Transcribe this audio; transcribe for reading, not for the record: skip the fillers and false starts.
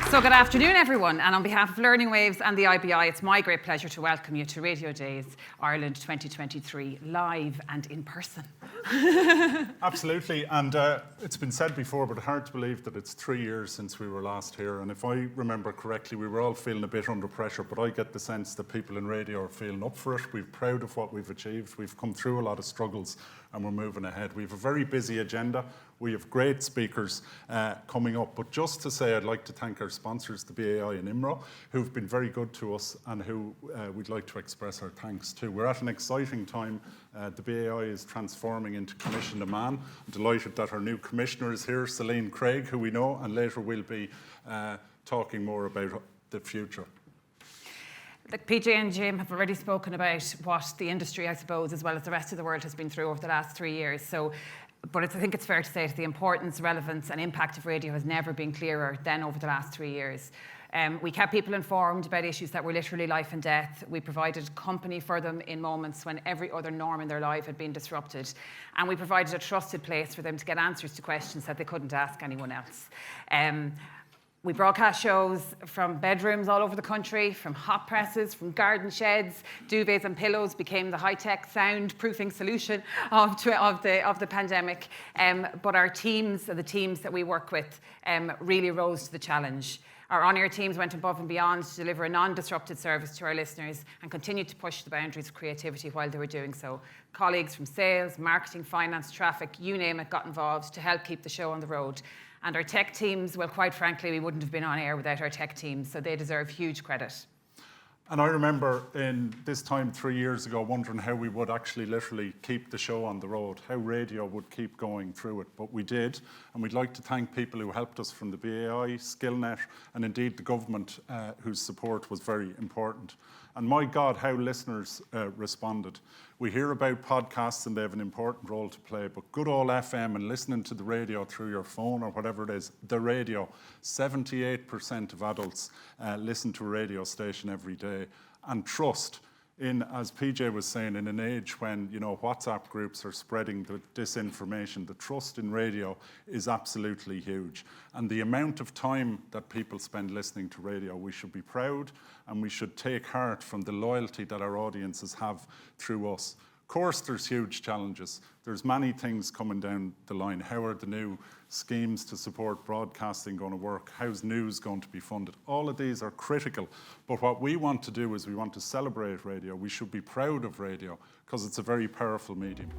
So good afternoon, everyone, and on behalf of Learning Waves and the IBI, it's my great pleasure to welcome you to Radio Days Ireland 2023, live and in person. Absolutely, and it's been said before, but hard to believe that it's 3 years since we were last here, and if I remember correctly, we were all feeling a bit under pressure, but I get the sense that people in radio are feeling up for it. We're proud of what we've achieved. We've come through a lot of struggles, and we're moving ahead. We have a very busy agenda. We have great speakers coming up, but just to say I'd like to thank our sponsors, the BAI and IMRO, who've been very good to us and who we'd like to express our thanks to. We're at an exciting time. The BAI is transforming into Commission to Man. I'm delighted that our new commissioner is here, Celine Craig, who we know, and later we'll be talking more about the future. Like PJ and Jim have already spoken about what the industry, I suppose, as well as the rest of the world has been through over the last 3 years. But I think it's fair to say that the importance, relevance and impact of radio has never been clearer than over the last 3 years. We kept people informed about issues that were literally life and death. We provided company for them in moments when every other norm in their life had been disrupted. And we provided a trusted place for them to get answers to questions that they couldn't ask anyone else. We broadcast shows from bedrooms all over the country, from hot presses, from garden sheds. Duvets and pillows became the high-tech soundproofing solution of the pandemic. But our teams, the teams that we work with, really rose to the challenge. Our on-air teams went above and beyond to deliver a non-disrupted service to our listeners and continued to push the boundaries of creativity while they were doing so. Colleagues from sales, marketing, finance, traffic, you name it, got involved to help keep the show on the road. And our tech teams, well, quite frankly, we wouldn't have been on air without our tech teams, so they deserve huge credit. And I remember in this time 3 years ago wondering how we would actually literally keep the show on the road, how radio would keep going through it, but we did. And we'd like to thank people who helped us from the BAI, Skillnet, and indeed the government whose support was very important. And my God, how listeners responded. We hear about podcasts and they have an important role to play, but good old FM and listening to the radio through your phone or whatever it is, the radio, 78% of adults listen to a radio station every day. And trust in, as PJ was saying, in an age when, you know, WhatsApp groups are spreading the disinformation, the trust in radio is absolutely huge. And the amount of time that people spend listening to radio, we should be proud and we should take heart from the loyalty that our audiences have through us. Of course, there's huge challenges. There's many things coming down the line. How are the new schemes to support broadcasting going to work? How's news going to be funded? All of these are critical. But what we want to do is we want to celebrate radio. We should be proud of radio because it's a very powerful medium.